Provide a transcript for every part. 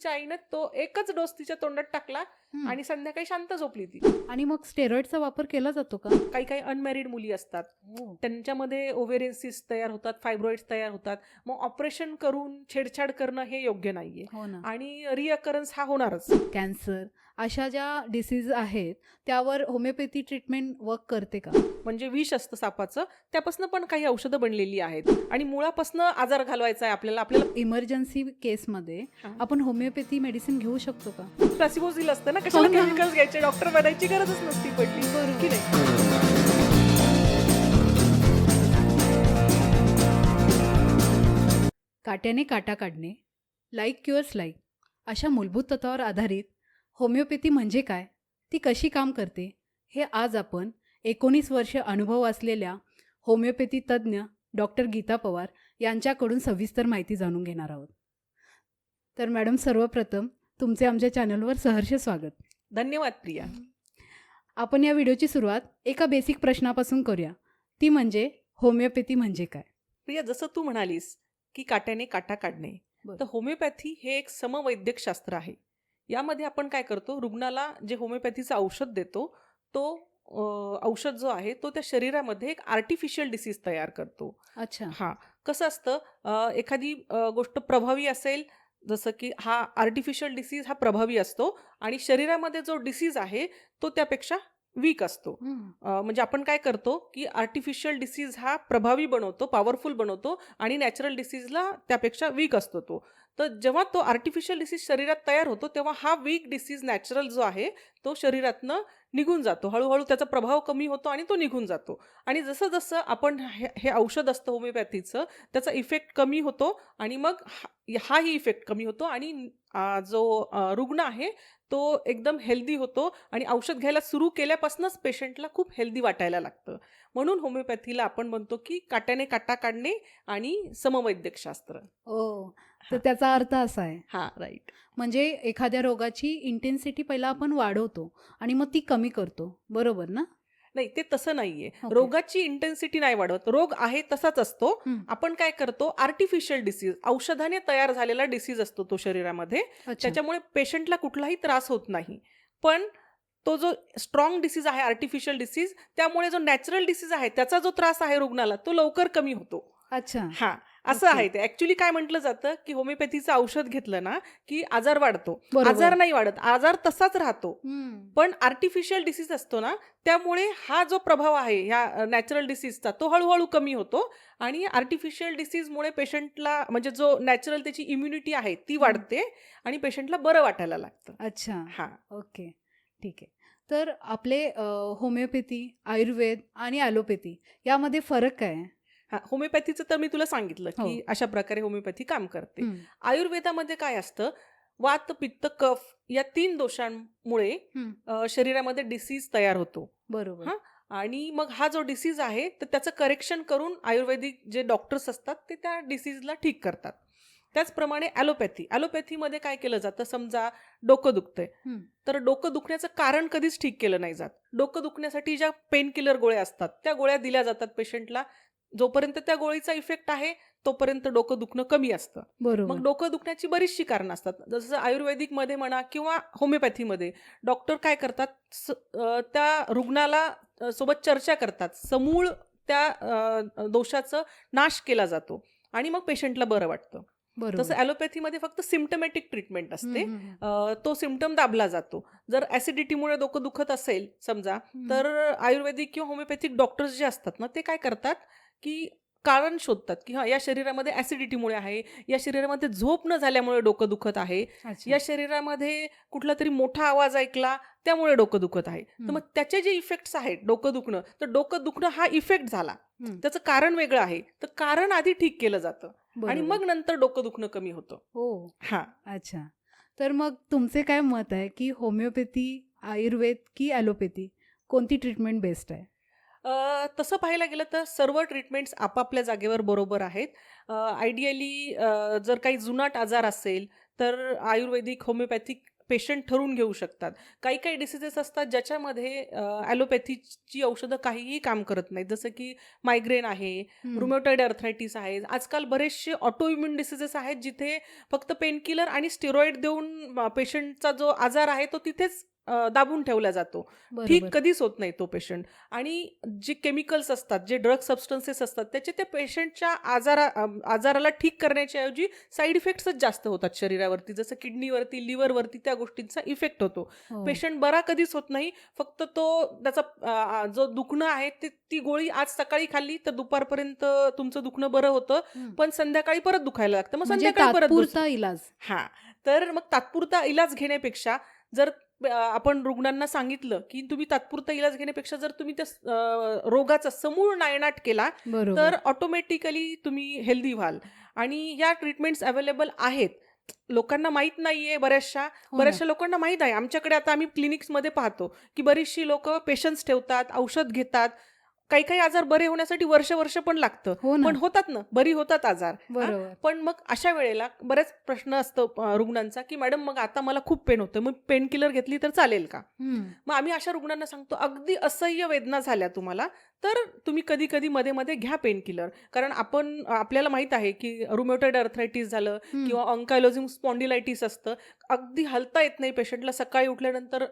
तिच्या आईने तो एकच डोस तिच्या तोंडात टाकला हं. आणि संध्याकाळी शांत झोपली ती. आणि मग स्टेरॉइडचा वापर केला जातो का? काही काही अनमॅरिड मुली असतात, हो. त्यांच्यामध्ये ओव्हेरियन सिस्ट तयार होतात, फायब्रॉइड्स तयार होतात. मग ऑपरेशन करून छेडछाड करणं हे योग्य नाहीये हो ना. आणि रिअकरन्स हा होणारच. कॅन्सर अशा ज्या डिसीज आहेत त्यावर होमिओपॅथी ट्रीटमेंट वर्क करते का? म्हणजे विष असतं सापाचं, त्यापासून पण काही औषधं बनलेली आहेत आणि मुळापासून आजार घालवायचा आहे आपल्याला. आपल्याला इमर्जन्सी केसमध्ये हां. आपण होमिओपॅथी मेडिसिन घेऊ शकतो का? प्लासिबोझिल असतं ना, कशाला हो ना. केमिकल्स घ्यायचे, डॉक्टर बनायची गरजच नसती पडली बरोबर. की नाही. काट्याने काटा काढणे, लाईक क्युअर्स लाईक अशा मूलभूत तत्वावर आधारित होमिओपॅथी म्हणजे काय, ती कशी काम करते, हे आज आपण 19 वर्ष अनुभव असलेल्या होमिओपॅथी तज्ज्ञ डॉक्टर गीता पवार यांच्याकडून सविस्तर माहिती जाणून घेणार आहोत. तर मॅडम, सर्वप्रथम तुमचे आमच्या चॅनलवर सहर्ष स्वागत. धन्यवाद प्रिया. आपण या व्हिडिओची सुरुवात एका बेसिक प्रश्नापासून करूया, ती म्हणजे होमिओपॅथी म्हणजे काय? प्रिया, जसं तू म्हणालीस की काट्याने काटा काढणे, बरं. तर होमिओपॅथी हे एक समवैद्यक शास्त्र आहे. यामध्ये आपण काय करतो, रुग्णाला जे होमिओपॅथीचं औषध देतो, तो औषध जो आहे तो त्या शरीरामध्ये एक आर्टिफिशियल डिसीज तयार करतो. अच्छा. हां, कसं असतं, एखादी गोष्ट प्रभावी असेल, जसं की हा आर्टिफिशियल डिसीज हा प्रभावी असतो आणि शरीरामध्ये जो डिसीज आहे तो त्यापेक्षा वीक असतो. म्हणजे आपण काय करतो की आर्टिफिशियल डिसीज हा प्रभावी बनवतो, पॉवरफुल बनवतो आणि नॅचरल डिसीजला त्यापेक्षा वीक असतो तो. तर जेव्हा तो आर्टिफिशियल डिसीज शरीरात तयार होतो तेव्हा हा वीक डिसीज नॅचरल जो आहे तो शरीरातनं निघून जातो. हळूहळू त्याचा प्रभाव कमी होतो आणि तो निघून जातो. आणि जसं जसं आपण हे हे औषध असतं होमिओपॅथीचं, त्याचा इफेक्ट कमी होतो आणि मग हाही इफेक्ट कमी होतो आणि जो रुग्ण आहे तो एकदम हेल्दी होतो आणि औषध घ्यायला सुरू केल्यापासूनच पेशंटला खूप हेल्दी वाटायला लागतं. म्हणून होमिओपॅथीला आपण म्हणतो की काट्याने काटा काढणे आणि समवैद्यक शास्त्र. ओ, तर हां. त्याचा अर्थ असा आहे, हां, राईट. म्हणजे एखाद्या रोगाची इंटेन्सिटी पहिला आपण वाढवतो आणि मग ती कमी करतो, बरोबर ना? नाही, ते तसं नाहीये. ओके. रोगाची इंटेन्सिटी नाही वाढवत. रोग आहे तसाच असतो. हं. आपण काय करतो, आर्टिफिशियल डिसीज, औषधाने तयार झालेला डिसीज असतो तो शरीरामध्ये. अच्छा. त्याच्यामुळे पेशंटला कुठलाही त्रास होत नाही. पण तो जो स्ट्रॉंग डिसीज आहे, आर्टिफिशियल डिसीज, त्यामुळे जो नॅचरल डिसीज आहे त्याचा जो त्रास आहे रुग्णाला तो लवकर कमी होतो. अच्छा. हां, असं ओके. आहे ते. ॲक्चुअली काय म्हटलं जातं, की होमिओपॅथीचं औषध घेतलं ना, की आजार वाढतो. बरोबर. आजार नाही वाढत, आजार तसाच राहतो. हं. पण आर्टिफिशियल डिसीज असतो ना, त्यामुळे हा जो प्रभाव आहे ह्या नॅचरल डिसीजचा तो हळू कमी होतो आणि आर्टिफिशियल डिसीजमुळे पेशंटला म्हणजे जो नॅचरल त्याची इम्युनिटी आहे ती वाढते आणि पेशंटला बरं वाटायला लागतं. अच्छा. हां. ओके. ठीक आहे. तर आपले होमिओपॅथी, आयुर्वेद आणि ॲलोपॅथी यामध्ये फरक काय आहे? हां, होमिओपॅथीचं तर मी तुला सांगितलं, हो. की अशा प्रकारे होमिओपॅथी काम करते. हं. आयुर्वेदामध्ये काय असतं, वात, पित्त, कफ या 3 दोषांमुळे हं. शरीरामध्ये डिसीज तयार होतो. बरोबर. हां, आणि मग हा जो डिसीज आहे तर त्याचं करेक्शन करून आयुर्वेदिक जे डॉक्टर्स असतात ते त्या डिसीजला ठीक करतात. त्याचप्रमाणे ॲलोपॅथीमध्ये काय केलं जातं, समजा डोकं दुखतंय, हं. तर डोकं दुखण्याचं कारण कधीच ठीक केलं नाही जात. डोकं दुखण्यासाठी ज्या पेन किलर गोळ्या असतात त्या गोळ्या दिल्या जातात पेशंटला. जोपर्यंत त्या गोळीचा इफेक्ट आहे तोपर्यंत डोकं दुखणं कमी असतं. बरोबर. मग डोकं दुखण्याची बरीचशी कारणं असतात. जसं आयुर्वेदिकमध्ये म्हणा किंवा होमिओपॅथीमध्ये डॉक्टर काय करतात, त्या रुग्णाला सोबत चर्चा करतात. समूळ त्या दोषाचं नाश केला जातो आणि मग पेशंटला बरं वाटतं. तसं बरोबर. ॲलोपॅथीमध्ये फक्त सिम्प्टमॅटिक ट्रीटमेंट हं, असते. हं, हं. तो सिम्प्टम दाबला जातो. जर ॲसिडिटीमुळे डोकं दुखत असेल समजा, हं. तर आयुर्वेदिक किंवा होमिओपॅथिक डॉक्टर्स जे असतात ना, ते काय करतात, की कारण शोधतात, की हां, या शरीरामध्ये ॲसिडिटीमुळे आहे, या शरीरामध्ये झोप न झाल्यामुळे डोकं दुखत आहे, अच्छा. या शरीरामध्ये कुठलातरी मोठा आवाज ऐकला त्यामुळे डोकं दुखत आहे. तर हं. मग त्याचे जे इफेक्ट्स आहेत डोकं दुखणं, तर डोकं दुखणं हा इफेक्ट झाला. हं. त्याचं कारण वेगळं आहे. तर कारण आधी ठीक केलं जातं आणि बरोबर. मग नंतर डोकं दुखणं कमी होतं. हो. हां. अच्छा. तर मग तुमचे काय मत आहे, की होमिओपॅथी, आयुर्वेद की ॲलोपॅथी कोणती ट्रीटमेंट बेस्ट आहे? तसं पाहायला गेलं तर सर्व ट्रीटमेंट्स आपापल्या जागेवर बरोबर आहेत. आयडियली जर काही जुनाट आजार असेल तर आयुर्वेदिक, होमिओपॅथिक पेशंट ठरवून घेऊ शकतात. काही काही डिसिजेस असतात ज्याच्यामध्ये ॲलोपॅथीची औषधं काहीही काम करत नाहीत. जसं की मायग्रेन आहे, हं. रुमॅटॉइड आर्थरायटिस आहे. आजकाल बरेचसे ऑटो इम्युन डिसिजेस आहेत जिथे फक्त पेनकिलर आणि स्टेरॉइड देऊन पेशंटचा जो आजार आहे तो तिथेच दाबून ठेवला जातो. ठीक बरोबर. कधीच होत नाही तो पेशंट. आणि जे केमिकल्स असतात, जे ड्रग सबस्टन्सेस असतात, त्याचे त्या पेशंटच्या आजाराला ठीक करण्याच्या ऐवजी साईड इफेक्ट्सच जास्त होतात शरीरावरती. जसं किडनीवरती, लिव्हरवरती त्या गोष्टींचा इफेक्ट होतो. हो. पेशंट बरा कधीच होत नाही. फक्त तो त्याचा जो दुखणं आहे ती गोळी आज सकाळी खाल्ली तर दुपारपर्यंत तुमचं दुखणं बरं होतं. हं. पण संध्याकाळी परत दुखायला लागतं. मग म्हणजे संध्याकाळी परत तात्पुरता इलाज. हां. तर मग तात्पुरता इलाज घेण्यापेक्षा जर आपण रुग्णांना सांगितलं, की तुम्ही तात्पुरता इलाज घेण्यापेक्षा जर तुम्ही त्या रोगाचा समूळ नायनाट केला, बरोबर. तर ऑटोमॅटिकली तुम्ही हेल्दी व्हाल. आणि या ट्रीटमेंट्स अवेलेबल आहेत. लोकांना माहीत नाहीये हो ना. बऱ्याचशा लोकांना माहीत आहे. आमच्याकडे आता आम्ही क्लिनिक्समध्ये पाहतो, की बरीचशी लोकं पेशन्स ठेवतात, औषध घेतात. काही काही आजार बरे होण्यासाठी वर्ष पण लागतं. हो पण ना. होतात ना, बरी होतात आजार. बरोबर. पण मग अशा वेळेला बरेच प्रश्न असतो रुग्णांचा, की मॅडम मग आता मला खूप पेन होतं, मग पेन किलर घेतली तर चालेल का? हं. मग आम्ही अशा रुग्णांना सांगतो, अगदी असह्य वेदना झाल्या तुम्हाला, तर तुम्ही कधी-कधी मध्ये-मध्ये घ्या पेन किलर. कारण आपल्याला माहीत आहे, की रुमॅटॉइड आर्थरायटिस झालं हं. किंवा ऑन्कायलोजिंग स्पॉन्डिलायटिस असतं. अगदी हलता येत नाही पेशंटला. सकाळी उठल्यानंतर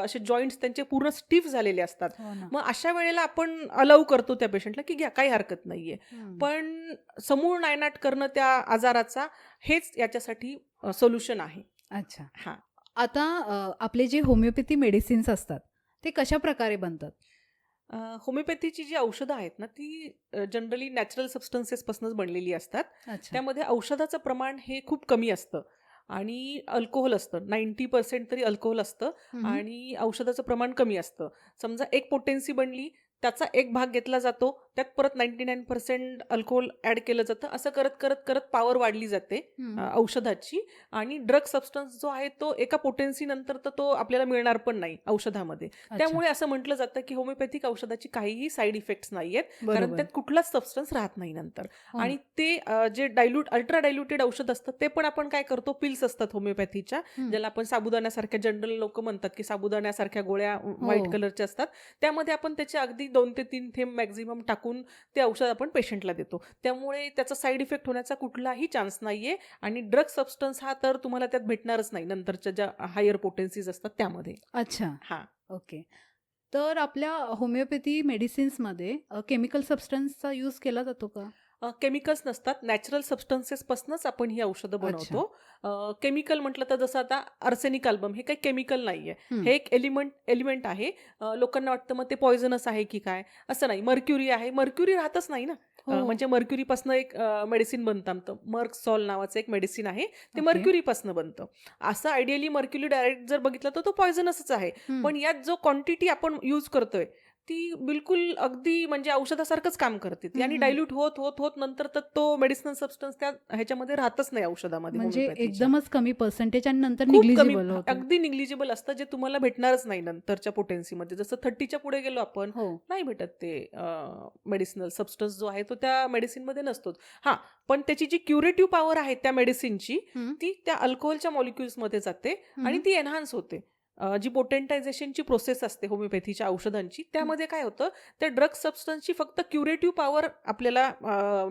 असे जॉइंट्स त्यांचे पूर्ण स्टिफ झालेले असतात. हो ना. मग अशा वेळेला आपण अलाऊ करतो त्या पेशंटला, की घ्या काही हरकत नाहीये. हं. पण समूळ नायनाट करणं त्या आजाराचा हेच याच्यासाठी सोल्युशन आहे. अच्छा. हां. आता आपले जे होमिओपॅथी मेडिसिन्स असतात, ते कशाप्रकारे बनतात? होमिओपॅथीची जी औषधं आहेत ना, ती जनरली नॅचरल सबस्टन्सेसपासूनच बनलेली असतात. अच्छा. त्यामध्ये औषधाचं प्रमाण हे खूप कमी असतं आणि अल्कोहोल असतं. 90% तरी अल्कोहोल असतं हं. आणि औषधाचं प्रमाण कमी असतं. समजा एक पोटेन्सी बनली, त्याचा एक भाग घेतला जातो, त्यात परत 99% अल्कोहोल ॲड केलं जातं. असं करत पॉवर वाढली जाते हं. औषधाची. आणि ड्रग सबस्टन्स जो आहे तो एका पोटेन्सीनंतर तर तो आपल्याला मिळणार पण नाही औषधामध्ये. अच्छा. त्यामुळे असं म्हटलं जातं, की होमिओपॅथिक औषधाची काहीही साईड इफेक्ट्स नाहीयेत. कारण बरोबर. त्यात कुठलाच सबस्टन्स राहत नाही नंतर. हो ना. आणि ते जे अल्ट्रा डायल्युटेड औषध असतं ते पण आपण काय करतो, पिल्स असतात होमिओपॅथीच्या, हं. ज्याला आपण साबुदाण्यासारख्या जनरल लोकं म्हणतात, की साबुदाण्यासारख्या गोळ्या व्हाईट हो. कलरच्या असतात. त्यामध्ये आपण त्याचे अगदी 2 ते 3 थेंब मॅक्झिमम टाकून ते औषध आपण पेशंटला देतो. त्यामुळे त्याचा साईड इफेक्ट होण्याचा कुठलाही चान्स नाहीये. आणि ड्रग सबस्टन्स हा तर तुम्हाला त्यात भेटणारच नाही नंतरच्या ज्या हायर पोटेन्सीज असतात त्यामध्ये. अच्छा. हां. ओके. तर आपल्या होमिओपॅथी मेडिसिन्समध्ये केमिकल सबस्टन्सचा यूज केला जातो का? केमिकल्स नसतात. नॅचरल सबस्टन्सेसपासूनच आपण ही औषधं अच्छा. बनवतो. केमिकल म्हटलं तर जसं आता आर्सेनिक अल्बम हे काही केमिकल नाहीये. हं. हे एक एलिमेंट आहे. लोकांना वाटतं मग ते पॉयझनस आहे की काय? असं नाही. मर्क्युरी आहे. मर्क्युरी राहतच नाही ना. हो. म्हणजे मर्क्युरीपासून एक मेडिसिन बनतं आमचं. मर्कसॉल नावाचं एक मेडिसिन आहे. ते ओके. मर्क्युरीपासून बनतं. असं आयडियली मर्क्युरी डायरेक्ट जर बघितलं तर तो पॉयझनसच आहे. हं. पण यात जो क्वांटिटी आपण यूज करतोय ती बिलकुल अगदी म्हणजे औषधासारखंच काम करते ती. हं, आणि हं. डायल्यूट होत नंतर तर तो मेडिसिनल सबस्टन्स त्या ह्याच्यामध्ये राहतच नाही औषधामध्ये म्हणजे होमिओपॅथीच्या. एकदमच कमी पर्सेंटेज आणि नंतर खूप कमी, निग्लिजिबल होतं. अगदी निग्लिजिबल असतं जे तुम्हाला भेटणारच नाही नंतरच्या पोटेन्सीमध्ये. जसं 30च्या पुढे गेलो आपण, हो. नाही भेटत ते मेडिसिनल सबस्टन्स जो आहे तो त्या मेडिसिनमध्ये नसतोच. हां, पण त्याची जी क्युरेटिव्ह पॉवर आहे त्या मेडिसिनची हं. ती त्या अल्कोहोलच्या मॉलिक्युल्समध्ये जाते आणि हं. ती एन्हान्स होते. जी पोटेंटायझेशनची प्रोसेस असते होमिओपॅथीच्या औषधांची, त्यामध्ये काय होतं, त्या ड्रग सबस्टन्सची फक्त क्युरेटिव्ह पॉवर आपल्याला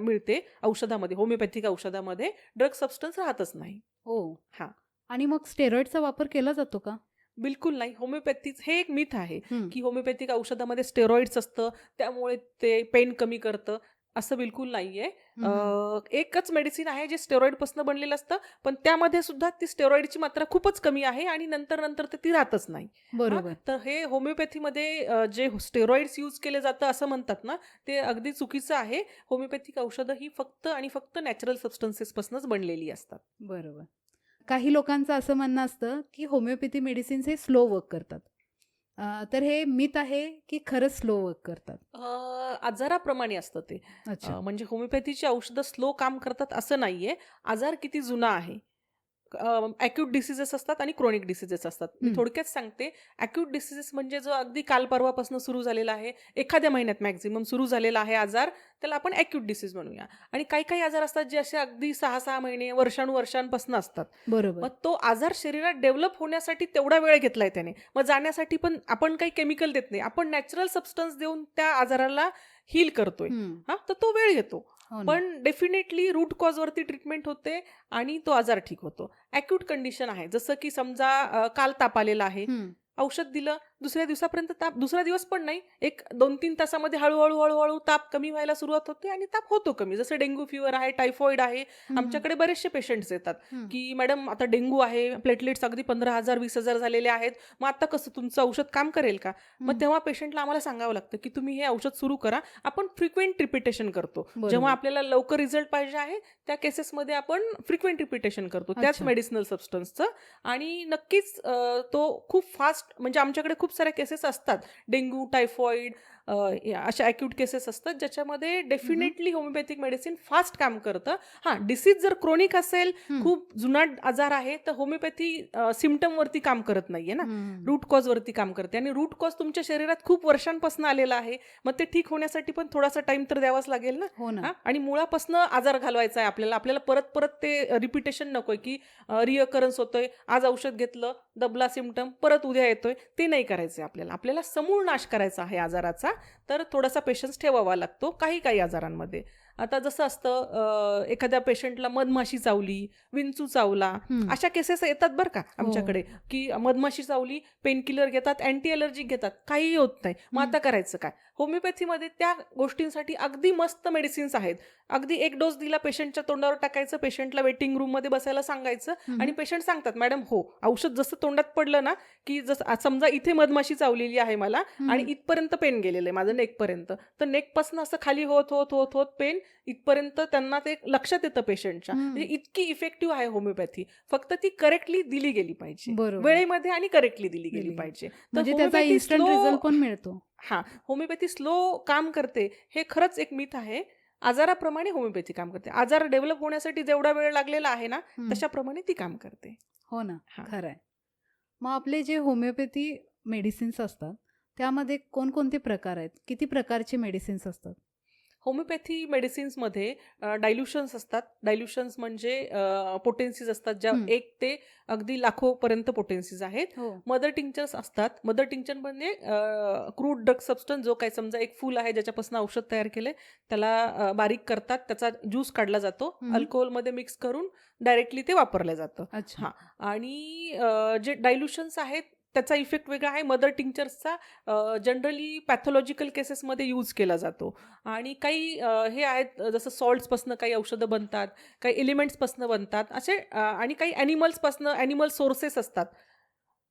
मिळते औषधामध्ये. होमिओपॅथिक औषधामध्ये ड्रग सबस्टन्स राहतच नाही. हो. हां. आणि मग स्टेरॉइडचा वापर केला जातो का? बिलकुल नाही. होमिओपॅथीच हे एक मिथ आहे, हं. की होमिओपॅथिक औषधामध्ये स्टेरॉइड्स असतं, त्यामुळे ते पेन कमी करतं. असं बिलकुल नाहीये. हं, हं. एकच मेडिसिन आहे जे स्टेरॉइडपासून बनलेलं असतं, पण त्यामध्ये सुद्धा ती स्टेरॉइडची मात्रा खूपच कमी आहे आणि नंतर तर ती राहतच नाही. हां, बरोबर. तर हे होमिओपॅथीमध्ये जे स्टेरॉइड्स यूज केले जातं असं म्हणतात ना, ते अगदी चुकीचं आहे. होमिओपॅथिक औषधं ही फक्त आणि फक्त नॅचरल सबस्टन्सेसपासूनच बनलेली असतात. बरोबर. काही लोकांचं असं म्हणणं असतं, की होमिओपॅथी मेडिसिन्स हे स्लो वर्क करतात. तर हे मिथ आहे, की खरंच स्लो वर्क करतात? आजाराप्रमाणे असतं ते. अच्छा. म्हणजे होमिओपॅथीची औषधं स्लो काम करतात असं नाहीये. आजार किती जुना आहे ॲक्यूट डिसिजेस असतात आणि क्रोनिक डिसिजेस असतात. मी हं. थोडक्यात सांगते. ॲक्यूट डिसिजेस म्हणजे जो अगदी काल परवापासून सुरू झालेला आहे, एखाद्या महिन्यात मॅक्झिमम सुरू झालेला आहे आजार, त्याला आपण ॲक्यूट डिसीज म्हणूया. आणि काही अजार असतात जे असे अगदी 6-6 महिने, वर्षानुवर्षांपासून असतात. बरोबर. मग तो आजार शरीरात डेव्हलप होण्यासाठी तेवढा वेळ घेतलाय त्याने. मग जाण्यासाठी पण आपण काही केमिकल देत नाही. आपण नॅचरल सबस्टन्स देऊन त्या आजाराला हील करतोय. हं. तर तो वेळ घेतो. हो ना. पण डेफिनेटली रूट कॉजवरती ट्रीटमेंट होते आणि तो आजार ठीक होतो. ॲक्यूट कंडिशन आहे. जसं की समजा काल ताप आलेला आहे. हं. औषध दिलं, दुसऱ्या दिवसापर्यंत दुसरा दिवस पण नाही, एक 2-3 तासामध्ये हळू-हळू ताप कमी व्हायला सुरुवात होते आणि ताप होतो कमी. जसं डेंग्यू फीवर आहे, टायफॉइड आहे. हं. आमच्याकडे बरेचसे पेशंट्स येतात, हं. की मॅडम आता डेंग्यू आहे, प्लेटलेट्स अगदी 15,000 20,000 झालेले आहेत. मग आता कसं तुमचं औषध काम करेल का? मग हं. तेव्हा पेशंटला आम्हाला सांगावं लागतं, की तुम्ही हे औषध सुरू करा. आपण फ्रिक्वेंट रिपिटेशन करतो. बरोबर. जेव्हा आपल्याला लवकर रिझल्ट पाहिजे आहे, त्या केसेसमध्ये आपण फ्रिक्वेंट रिपिटेशन करतो त्याच अच्छा. मेडिसिनल सबस्टन्सचं. आणि नक्कीच तो खूप फास्ट, म्हणजे आमच्याकडे खूप साऱ्या केसेस असतात, डेंग्यू, टायफॉइड, अशा ॲक्यूट केसेस असतात ज्याच्यामध्ये डेफिनेटली होमिओपॅथिक मेडिसिन फास्ट काम करतं. डिसीज जर क्रोनिक असेल, हं. खूप जुनाट आजार आहे, तर होमिओपॅथी सिम्पटमवरती काम करत नाहीये ना, हं. रूट कॉजवरती काम करते. आणि रूट कॉज तुमच्या शरीरात खूप वर्षांपासून आलेला आहे, मग ते ठीक होण्यासाठी पण थोडासा टाइम तर द्यावाच लागेल ना. हो ना. आणि मुळापासून आजार घालवायचा आहे आपल्याला परत परत ते रिपिटेशन नकोय, की रिअकरन्स होतोय, आज औषध घेतलं, दबला सिम्पटम, परत उद्या येतोय, ते नाही करायचंय आपल्याला समूळ नाश करायचा आहे आजाराचा. तर थोडासा पेशन्स ठेवावा लागतो काही आजारांमध्ये. आता जसं असतं, एखाद्या पेशंटला मधमाशी चावली, विंचू चावला, हं. अशा केसेस येतात बरं का हो. आमच्याकडे, की मधमाशी चावली, पेनकिलर घेतात, अँटी अलर्जिक घेतात, काहीही होत नाही. मग हं. आता करायचं काय? होमिओपॅथीमध्ये त्या गोष्टींसाठी अगदी मस्त मेडिसिन्स आहेत. अगदी एक डोस दिला, पेशंटच्या तोंडावर टाकायचं, पेशंटला वेटिंग रूममध्ये बसायला सांगायचं हं. आणि पेशंट सांगतात, मॅडम हो, औषध जसं तोंडात पडलं ना, की जसं समजा इथे मधमाशी चावलेली आहे मला आणि हं. इथपर्यंत पेन गेलेलं आहे माझं, नेकपर्यंत, तर नेकपासून असं खाली होत होत होत होत पेन इथपर्यंत त्यांना ते लक्षात येतं पेशंटच्या. म्हणजे हं. इतकी इफेक्टिव्ह आहे होमिओपॅथी. फक्त ती करेक्टली दिली गेली पाहिजे, बरोबर. वेळेमध्ये आणि करेक्टली दिली गेली दिली. पाहिजे. तर म्हणजे त्याचा होमिओपॅथी इन्स्टंट स्लो रिझल्ट पण मिळतो. होमिओपॅथी स्लो काम करते, हे खरंच एक मिथ आहे. आजाराप्रमाणे होमिओपॅथी काम करते. आजार डेव्हलप होण्यासाठी जेवढा वेळ लागलेला आहे ना, हं. तशाप्रमाणे ती काम करते. हो ना. हां. खरं आहे. मग आपले जे होमिओपॅथी मेडिसिन्स असतात, त्यामध्ये कोणकोणते प्रकार आहेत? किती प्रकारचे मेडिसिन्स असतात? होमिओपॅथी मेडिसिन्समध्ये डायल्युशन्स असतात. डायल्युशन्स म्हणजे पोटेन्सीज असतात, ज्या हं. 1 ते अगदी लाखोपर्यंत पोटेन्सीज आहेत. हो. मदर टिंक्चर्स असतात. मदर टिंक्चर म्हणजे क्रूड ड्रग सबस्टन्स, जो काही समजा एक फूल आहे ज्याच्यापासून औषध तयार केलंय, त्याला बारीक करतात, त्याचा ज्यूस काढला जातो, हं. अल्कोहोलमध्ये मिक्स करून डायरेक्टली ते वापरलं जातं. अच्छा. आणि जे डायल्युशन्स आहेत त्याचा इफेक्ट वेगळा आहे. मदर टिंक्चर्सचा जनरली पॅथॉलॉजिकल केसेसमध्ये यूज केला जातो. आणि काही हे आहेत, जसं सॉल्ट्सपासनं काही औषधं बनतात, काही एलिमेंट्सपासनं बनतात असे, आणि काही ॲनिमल सोर्सेस असतात,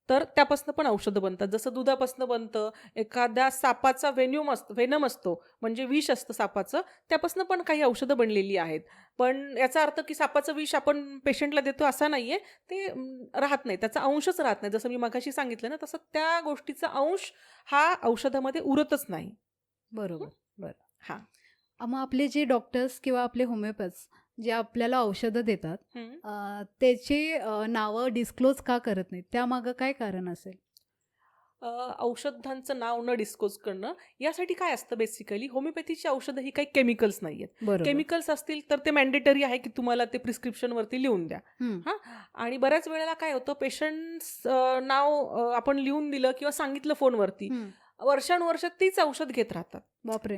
तर त्यापासनं पण औषधं बनतात. जसं दुधापासनं बनतं, एखाद्या सापाचा वेनम असतो, म्हणजे विष असतं सापाचं, त्यापासनं पण काही औषधं बनलेली आहेत. पण याचा अर्थ की सापाचं विष आपण पेशंटला देतो असा नाहीये, ते राहत नाही, त्याचा अंशच राहत नाही. जसं मी मगाशी सांगितलं ना, तसं त्या गोष्टीचा अंश हा औषधामध्ये उरतच नाही. बरोबर. बरं. हां. मग आपले जे डॉक्टर्स किंवा आपले होमिओपॅथ्स जे आपल्याला औषधं देतात, हं. त्याचे नावं डिस्क्लोज का करत नाहीत? त्यामागं काय कारण असेल? औषधांचं नाव न डिस्क्लोज करणं, यासाठी काय असतं, बेसिकली होमिओपॅथीची औषधं ही काही केमिकल्स नाही आहेत. बरोबर. केमिकल्स असतील तर ते मॅन्डेटरी आहे की तुम्हाला ते प्रिस्क्रिप्शनवरती लिहून द्या. हं. आणि बऱ्याच वेळेला काय होतं, पेशंट्स नाव आपण लिहून दिलं किंवा सांगितलं फोनवरती, हं. वर्षानुवर्ष तीच औषध घेत राहतात. बापरे!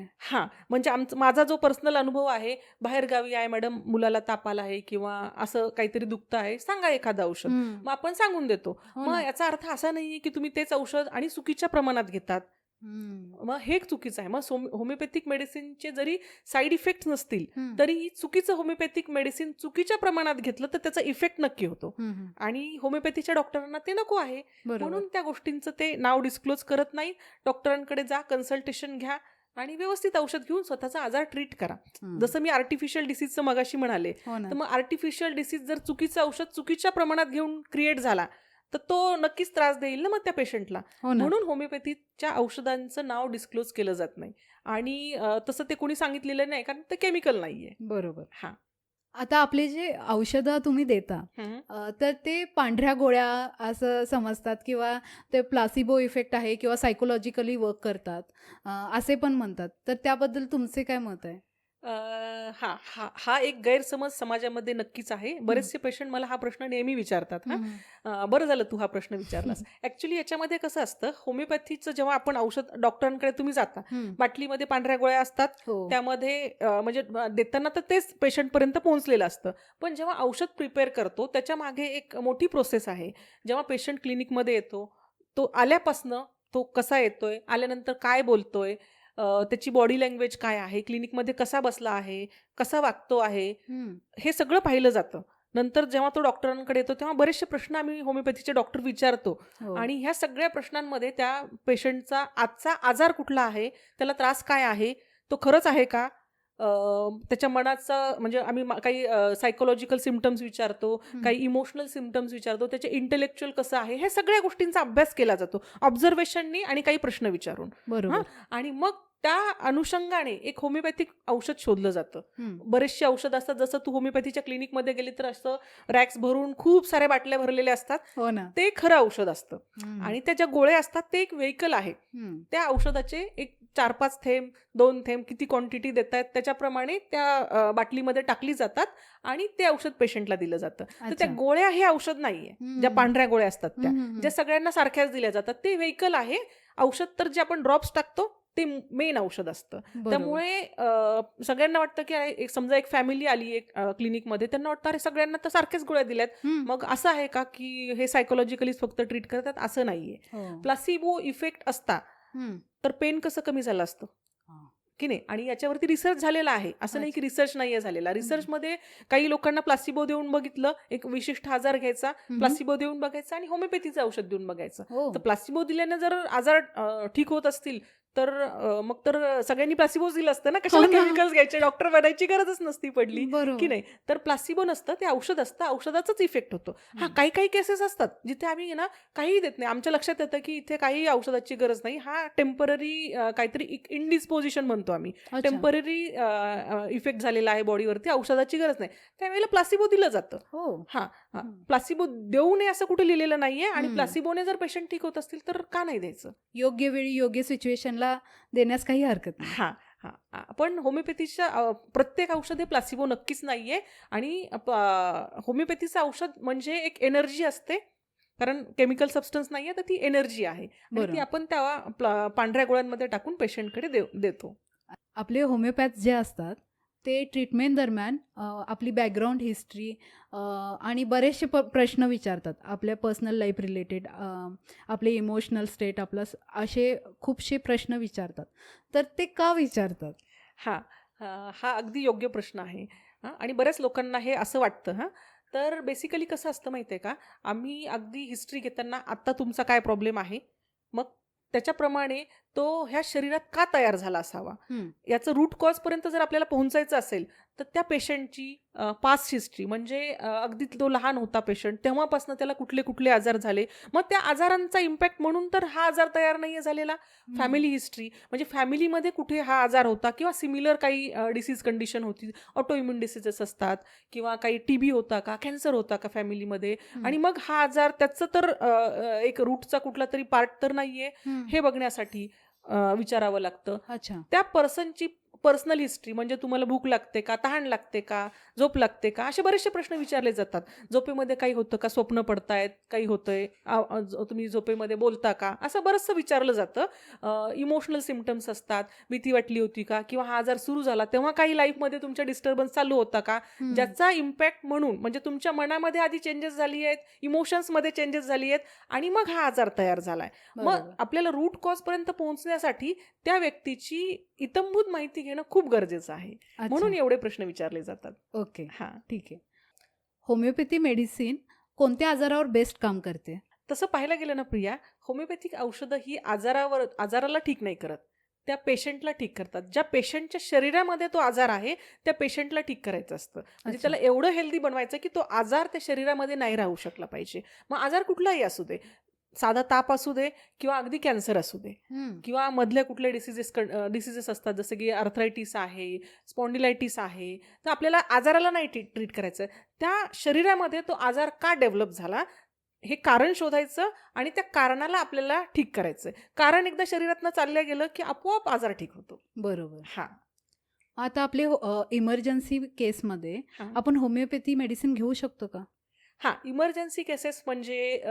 म्हणजे माझा जो पर्सनल अनुभव आहे, बाहेरगावी आहे मॅडम, मुलाला ताप आला आहे किंवा असं काहीतरी दुखतं आहे, सांगा एखादं औषध. हं. मग आपण सांगून देतो. हो मग ना. याचा अर्थ असा नाहीये की तुम्ही तेच औषध आणि चुकीच्या प्रमाणात घेतात. हं. मग हे चुकीचं आहे. मग होमिओपॅथिक मेडिसिनचे जरी साईड इफेक्ट नसतील, हं. तरी चुकीचं होमिओपॅथिक मेडिसिन चुकीच्या प्रमाणात घेतलं तर त्याचा इफेक्ट नक्की होतो. हं, हं. आणि होमिओपॅथीच्या डॉक्टरांना ते नको आहे, बरोबर. म्हणून त्या गोष्टींचं ते नाव डिस्क्लोज करत नाही. डॉक्टरांकडे जा, कन्सल्टेशन घ्या आणि व्यवस्थित औषध घेऊन स्वतःचा आजार ट्रीट करा. हं. जसं मी आर्टिफिशियल डिसीजचं मगाशी म्हणाले, हो ना. तर मग आर्टिफिशियल डिसीज जर चुकीचं औषध चुकीच्या प्रमाणात घेऊन क्रिएट झाला, तर तो नक्कीच त्रास देईल ना मग त्या पेशंटला. हो ना. म्हणून होमिओपॅथीच्या औषधांचं नाव डिस्क्लोज केलं जात नाही. आणि तसं ते कोणी सांगितलेलं नाही, कारण ते केमिकल नाहीये. बरोबर. हां. आता आपले जे औषधं तुम्ही देता, हं. तर ते पांढऱ्या गोळ्या असं समजतात किंवा ते प्लासिबो इफेक्ट आहे किंवा सायकोलॉजिकली वर्क करतात, असे पण म्हणतात. तर त्याबद्दल तुमचे काय मत आहे? अ, हां, हा एक गैरसमज समाजामध्ये नक्कीच आहे. हं. बरेचसे पेशंट मला हा प्रश्न नेहमी विचारतात हां. हं, हं. बरं झालं तू हा प्रश्न विचारलास. ॲक्चुअली याच्यामध्ये कसं असतं, होमिओपॅथीचं जेव्हा आपण औषध डॉक्टरांकडे तुम्ही जाता, हं. बाटलीमध्ये पांढऱ्या गोळ्या असतात. हो. त्यामध्ये म्हणजे देताना तर तेच पेशंटपर्यंत पोहोचलेलं असतं. पण जेव्हा औषध प्रिपेअर करतो, त्याच्यामागे एक मोठी प्रोसेस आहे. जेव्हा पेशंट क्लिनिकमध्ये येतो, तो आल्यापासनं तो कसा येतोय, आल्यानंतर काय बोलतोय, त्याची बॉडी लँग्वेज काय आहे, क्लिनिकमध्ये कसा बसला आहे, कसा वागतो आहे, हं. हे सगळं पाहिलं जातं. नंतर जेव्हा तो डॉक्टरांकडे येतो, तेव्हा बरेचसे प्रश्न आम्ही होमिओपॅथीचे डॉक्टर विचारतो हो. आणि ह्या सगळ्या प्रश्नांमध्ये त्या पेशंटचा आजचा आजार कुठला आहे, त्याला त्रास काय आहे, तो खरंच आहे का? अ, त्याच्या मनाचा म्हणजे आम्ही काही सायकॉलॉजिकल सिम्प्टम्स विचारतो, हं. काही इमोशनल सिम्प्टम्स विचारतो, त्याचे इंटेलेक्च्युअल कसं आहे, ह्या सगळ्या गोष्टींचा अभ्यास केला जातो ऑब्झर्वेशननी आणि काही प्रश्न विचारून. हां, बरोबर. आणि मग त्या अनुषंगाने एक होमिओपॅथिक औषध शोधलं जातं. हं. बरेचसे औषध असतात, जसं तू होमिओपॅथीच्या क्लिनिकमध्ये गेली तर असं रॅक्स भरून खूप साऱ्या बाटल्या भरलेल्या असतात. हो ना. ते खरं औषध असतं हं. आणि त्या ज्या गोळ्या असतात ते एक व्हेइकल आहे. हं. त्या त्या औषधाचे एक 4-5 थेंब, 2 थेंब किती क्वांटिटी देतायत त्याच्याप्रमाणे त्या बाटलीमध्ये टाकली जातात आणि ते औषध पेशंटला दिलं जातं. तर त्या अच्छा. गोळ्या हे औषध नाहीये. ज्या हं. पांढऱ्या गोळ्या असतात हं, त्या, हं, हं. ज्या सगळ्यांना सारख्याच दिल्या जातात. ते व्हेइकल आहे. औषध तर जे आपण ड्रॉप्स टाकतो ते मेन औषध असतं. बरोबर. त्यामुळे सगळ्यांना वाटतं की अरे, एक समजा एक फॅमिली आली एक क्लिनिकमध्ये, त्यांना वाटतं अरे सगळ्यांना तर सारख्याच गोळ्या दिल्यात. हं. मग असं आहे का की हे सायकॉलॉजिकलीच फक्त ट्रीट करतात? असं नाहीये. हो. प्लासिबो इफेक्ट असता हं. तर पेन कसं कमी झालं असतं? हां. की नाही? आणि याच्यावरती रिसर्च झालेला आहे. असं नाही की अच्छा. रिसर्च नाहीये झालेला. हं. रिसर्चमध्ये काही लोकांना प्लासिबो देऊन बघितलं, एक विशिष्ट आजार घ्यायचा, हं, हं. प्लासिबो देऊन बघायचा आणि होमिओपॅथीचं औषध देऊन बघायचं. हो. तर प्लासिबो दिल्याने जर आजार ठीक होत असतील, तर मग तर सगळ्यांनी प्लासिबोच दिलं असतं ना. हो कशाला ना. केमिकल्स घ्यायचे? डॉक्टर बनायची गरजच नसती पडली, की बरोबर. नाही? तर प्लासिबो नसतं, ते औषध असतं. औषधाचाच इफेक्ट होतो. हां, हं. काही-काही केसेस असतात, जिथे आम्ही ना काहीही देत नाही. आमच्या लक्षात येतं, की इथे काही औषधाची गरज नाही. हा टेम्पररी काहीतरी इंडिस्पोजिशन म्हणतो आम्ही. अच्छा. टेम्पररी इफेक्ट झालेला आहे बॉडीवरती, औषधाची गरज नाही. त्यावेळेला प्लासिबो दिलं जातं. हो. हां, हां. हं. प्लासिबो देऊ नये असं कुठे लिहिलेलं नाहीये आणि हं. प्लासिबोने जर पेशंट ठीक होत असतील, तर का नाही द्यायचं? योग्य वेळी योग्य सिच्युएशनला देण्यास काही हरकत नाही. हां, हां. पण होमिओपॅथीच्या प्रत्येक औषध हे प्लासिबो नक्कीच नाहीये आणि होमिओपॅथीचं औषध म्हणजे एक एनर्जी असते. कारण केमिकल सबस्टन्स नाहीये, तर ती एनर्जी आहे आणि ती बरोबर. आपण त्या पांढऱ्या गोळ्यांमध्ये टाकून पेशंटकडे देतो. आपले होमिओपॅथ जे असतात, ते ट्रीटमेंट दरम्यान आपली बॅकग्राऊंड हिस्ट्री आणि बरेचसे प्रश्न विचारतात. आपल्या पर्सनल लाईफ रिलेटेड, आपले इमोशनल स्टेट, असे खूपसे प्रश्न विचारतात. तर ते का विचारतात? हां, हा अगदी योग्य प्रश्न आहे. हां, आणि बऱ्याच लोकांना हे असं वाटतं हां. तर बेसिकली कसं असतं माहिती आहे का? आम्ही अगदी हिस्ट्री घेताना आत्ता तुमचा काय प्रॉब्लेम आहे? मग त्याच्याप्रमाणे तो ह्या शरीरात का तयार झाला असावा? हं. याचं रूट कॉजपर्यंत जर आपल्याला पोहोचायचं असेल, तर त्या पेशंटची पास्ट हिस्ट्री म्हणजे अगदी तो लहान होता पेशंट, तेव्हापासून त्याला कुठले-कुठले आजार झाले. मग त्या आजारांचा इम्पॅक्ट म्हणून तर हा आजार तयार नाहीये झालेला. हं. फॅमिली हिस्ट्री म्हणजे फॅमिलीमध्ये कुठे हा आजार होता किंवा सिमिलर काही डिसीज कंडिशन होती. ऑटोइम्यून डिसीजेस असतात किंवा काही टीबी होता का, कॅन्सर होता का फॅमिलीमध्ये हं. आणि मग हा आजार त्याचं तर एक रूटचा कुठला तरी पार्ट तर नाहीये, हं. हे बघण्यासाठी विचारावं लागतं. अच्छा. त्या पर्सनची पर्सनल हिस्ट्री म्हणजे तुम्हाला भूक लागते का, तहान लागते का, झोप लागते का, असे बरेचसे प्रश्न विचारले जातात. झोपेमध्ये काही होतं का, स्वप्न पडतायत, काही होतंय, तुम्ही झोपेमध्ये बोलता का, असं बरंचसं विचारलं जातं. इमोशनल सिम्प्टम्स असतात, भीती वाटली होती का, किंवा हा आजार सुरू झाला तेव्हा काही लाईफमध्ये तुमच्या डिस्टर्बन्स चालू होता का, हं. ज्याचा इम्पॅक्ट म्हणून म्हणजे तुमच्या मनामध्ये आधी चेंजेस झाली आहेत, इमोशन्समध्ये चेंजेस झाली आहेत आणि मग हा आजार तयार झालाय. मग बरोबर. आपल्याला रूट कॉजपर्यंत पोहोचण्यासाठी त्या व्यक्तीची इत्थंभूत माहिती घेणं खूप गरजेचं आहे. म्हणून अच्छा. एवढे प्रश्न विचारले जातात. ओके. हां. ठीक आहे. होमिओपॅथी मेडिसिन कोणत्या आजारावर बेस्ट काम करते? तसं पाहायला गेलं ना प्रिया, होमिओपॅथिक औषधं ही आजाराला ठीक नाही करत. त्या पेशंटला ठीक करतात. ज्या पेशंटच्या शरीरामध्ये तो आजार आहे, त्या पेशंटला ठीक करायचं असतं. म्हणजे अच्छा. त्याला एवढं हेल्दी बनवायचं की तो आजार त्या शरीरामध्ये नाही राहू शकला पाहिजे. मग आजार कुठलाही असू दे. साधा ताप असू दे किंवा अगदी कॅन्सर असू दे हं. किंवा मधले कुठले डिसिजेस असतात, जसं की अर्थरायटिस आहे, स्पॉन्डिलायटिस आहे, तर आपल्याला आजाराला नाही ट्रीट करायचं, त्या शरीरामध्ये तो आजार का डेव्हलप झाला हे कारण शोधायचं आणि त्या कारणाला आपल्याला ठीक करायचं. कारण एकदा शरीरातनं चाललं गेलं की आपोआप आजार ठीक होतो. बरोबर. हा आता आपले इमर्जन्सी केसमध्ये हा आपण होमिओपॅथी मेडिसिन घेऊ शकतो का? हां, इमर्जन्सी केसेस म्हणजे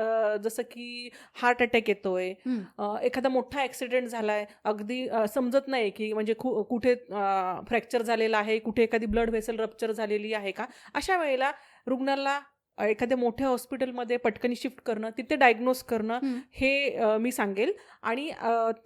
जसं की हार्ट अटॅक येतोय, हं. एखादा मोठा ॲक्सिडेंट झालाय, अगदी समजत नाही की म्हणजे कुठे फ्रॅक्चर झालेला आहे, कुठे एखादी ब्लड व्हेसल रप्चर झालेली आहे का? अशा वेळेला रुग्णाला एखाद्या मोठ्या हॉस्पिटलमध्ये पटकन शिफ्ट करणं, तिथे डायग्नोज करणं हं. हे मी सांगेल. आणि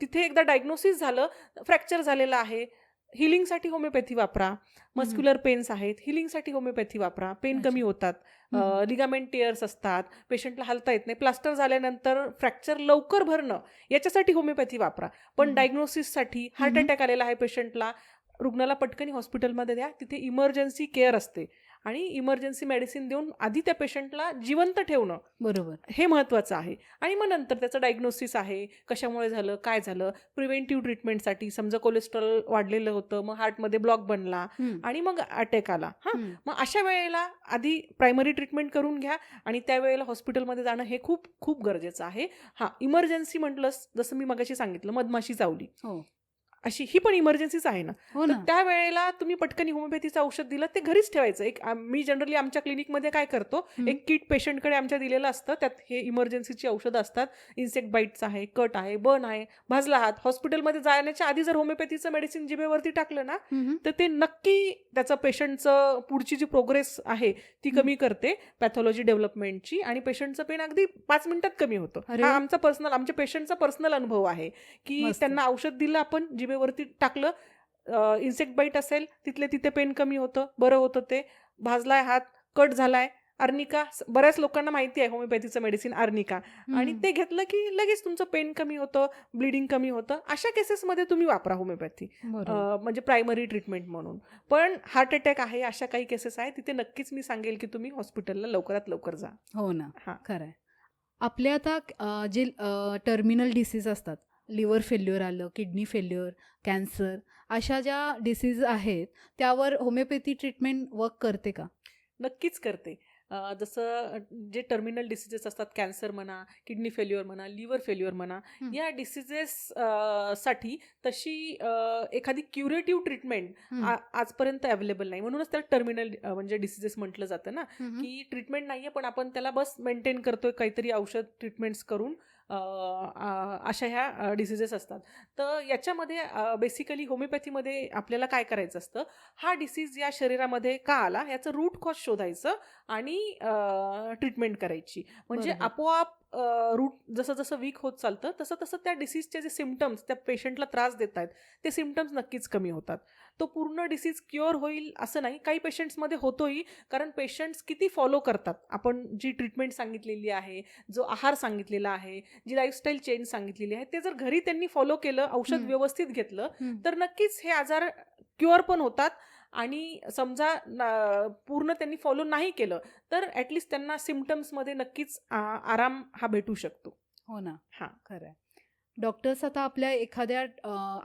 तिथे एकदा डायग्नोसिस झालं, फ्रॅक्चर झालेलं आहे, हिलिंगसाठी होमिओपॅथी वापरा. मस्क्युलर पेन्स आहेत, हिलिंगसाठी होमिओपॅथी वापरा, पेन अच्छा. कमी होतात. हं. लिगामेंट टिअर्स असतात, पेशंटला हलता येत नाही, प्लास्टर झाल्यानंतर फ्रॅक्चर लवकर भरणं याच्यासाठी होमिओपॅथी वापरा. पण हं. डायग्नोसिससाठी हार्ट हं. अटॅक आलेला आहे पेशंटला, रुग्णाला पटकन हॉस्पिटलमध्ये द्या, तिथे इमर्जन्सी केअर असते आणि इमर्जन्सी मेडिसिन देऊन आधी त्या पेशंटला जिवंत ठेवणं बरोबर. हे महत्त्वाचं आहे. आणि मग नंतर त्याचं डायग्नोसिस आहे, कशामुळे झालं, काय झालं, प्रिव्हेंटिव्ह ट्रीटमेंटसाठी, समजा कोलेस्ट्रॉल वाढलेलं होतं, मग हार्टमध्ये ब्लॉक बनला हं. आणि मग अटॅक आला. हं. मग अशा वेळेला आधी प्रायमरी ट्रीटमेंट करून घ्या आणि त्यावेळेला हॉस्पिटलमध्ये जाणं हे खूप खूप गरजेचं आहे. इमर्जन्सी म्हटलंस, जसं मी मगाशी सांगितलं, मधमाशी चावली, हो. अशी ही पण इमर्जन्सीच आहे ना. हो तर ना. त्यावेळेला तुम्ही पटकन होमिओपॅथीचं औषध दिलं, ते घरीच ठेवायचं. मी जनरली आमच्या क्लिनिकमध्ये काय करतो, हं. एक किट पेशंटकडे आमच्या दिलेलं असतं, त्यात हे इमर्जन्सीची औषधं असतात. इन्सेक्ट बाईट्स आहे, कट आहे, बर्न आहे, भाजला हात. हॉस्पिटलमध्ये जाण्याच्या आधी जर होमिओपॅथीचं मेडिसिन जिभेवरती टाकलं ना, हं. हं. तर ते नक्की त्याचं पेशंटचं पुढची जी प्रोग्रेस आहे ती हं. कमी करते, पॅथॉलॉजी डेव्हलपमेंटची, आणि पेशंटचं पेन अगदी 5 मिनिटात कमी होतं. अरे हा वा! आमच्या पेशंटचा पर्सनल अनुभव आहे की मस्त. त्यांना औषध दिलं, आपण जिभेवरती टाकलं, इन्सेक्ट बाईट असेल, तिथले तिथे पेन कमी होतं, बरं होतं ते. भाजलाय हात, कट झालाय, अर्निका, बऱ्याच लोकांना माहिती आहे होमिओपॅथीचं मेडिसिन अर्निका, आणि हं. ते घेतलं की लगेच तुमचं पेन कमी होतं, ब्लिडिंग कमी होतं. अशा केसेसमध्ये तुम्ही वापरा होमिओपॅथी, बरोबर. म्हणजे प्रायमरी ट्रीटमेंट म्हणून. पण हार्ट अटॅक आहे, अशा काही केसेस आहेत, तिथे नक्कीच मी सांगेल की तुम्ही हॉस्पिटलला लवकरात लवकर जा. हो ना. हां. खरं आहे. आपल्या आता जे टर्मिनल डिसीज असतात, लिव्हर फेल्युअर आलं, किडनी फेल्युअर, कॅन्सर, अशा ज्या डिसीज आहेत, त्यावर होमिओपॅथी ट्रीटमेंट वर्क करते का? नक्कीच करते. जसं जे टर्मिनल डिसिजेस असतात, कॅन्सर म्हणा, किडनी फेल्युअर म्हणा, लिव्हर फेल्युअर म्हणा, हं. या डिसिजेस साठी तशी एखादी क्युरेटिव्ह ट्रीटमेंट हं. आजपर्यंत अवेलेबल नाही. म्हणूनच त्याला टर्मिनल म्हणजे डिसिजेस म्हटलं जातं ना, हं. हं. की ट्रीटमेंट नाहीये, पण आपण त्याला बस मेंटेन करतोय काहीतरी औषध ट्रीटमेंट्स करून. अशा ह्या डिसिजेस असतात. तर याच्यामध्ये बेसिकली होमिओपॅथीमध्ये आपल्याला काय करायचं असतं, हा डिसीज या शरीरामध्ये का आला याचं रूट कॉज शोधायचं आणि ट्रीटमेंट करायची. म्हणजे बरोबर. आपोआप रूट जसं जसं वीक होत चालतं, तसं तसं त्या डिसीजचे जे सिम्पटम्स त्या पेशंटला त्रास देत आहेत, ते सिम्पटम्स नक्कीच कमी होतात. तो पूर्ण डिसीज क्युअर होईल असं नाही, काही पेशंट्समध्ये होतोही, कारण पेशंट्स किती फॉलो करतात. आपण जी ट्रीटमेंट सांगितलेली आहे, जो आहार सांगितलेला आहे, जी लाईफस्टाईल चेंज सांगितलेली आहे, ते जर घरी त्यांनी फॉलो केलं, औषध हं. व्यवस्थित घेतलं, हं. तर नक्कीच हे आजार क्युअर पण होतात. आणि समजा पूर्ण त्यांनी फॉलो नाही केलं, तर ॲटलिस्ट त्यांना सिम्पटम्समध्ये नक्कीच आराम हा भेटू शकतो. हो ना. हां. खरं आहे. डॉक्टर्स आता आपल्या एखाद्या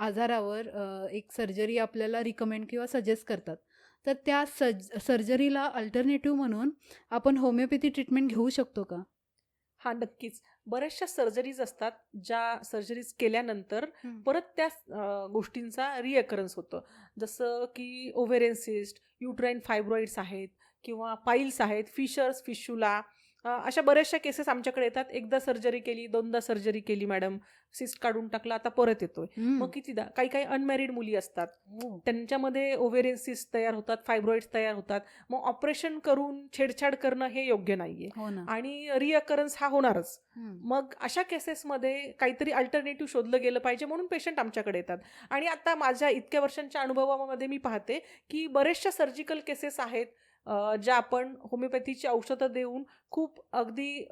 आजारावर एक सर्जरी आपल्याला रिकमेंड किंवा सजेस्ट करतात. तर त्या सर्जरीला अल्टरनेटिव्ह म्हणून आपण होमिओपॅथी ट्रीटमेंट घेऊ शकतो का? हां, नक्कीच. बऱ्याचशा सर्जरीज असतात, ज्या सर्जरीज केल्यानंतर हं. परत त्या गोष्टींचा रिअकरन्स होतं. जसं की ओव्हेरियन सिस्ट, युट्राईन फायब्रॉइड्स आहेत किंवा पाईल्स आहेत, फिशर्स, फिशुला, अशा बऱ्याचशा केसेस आमच्याकडे येतात. एकदा सर्जरी केली, दोनदा सर्जरी केली मॅडम, सिस्ट काढून टाकला, आता परत येतोय. मग हं. कितीदा, काही अनमॅरिड मुली असतात, हो. त्यांच्यामध्ये ओव्हेरियन सिस्ट तयार होतात, फायब्रॉइड्स तयार होतात. मग ऑपरेशन करून छेडछाड करणं हे योग्य नाहीये हो ना. आणि रिअकरन्स हा होणारच. हं. मग अशा केसेसमध्ये काहीतरी अल्टरनेटिव्ह शोधलं गेलं पाहिजे, म्हणून पेशंट आमच्याकडे येतात. आणि आता माझ्या इतक्या वर्षांच्या अनुभवामध्ये मी पाहते की बरेचशा सर्जिकल केसेस आहेत, ज्या आपण होमिओपॅथीची औषधं देऊन खूप अगदी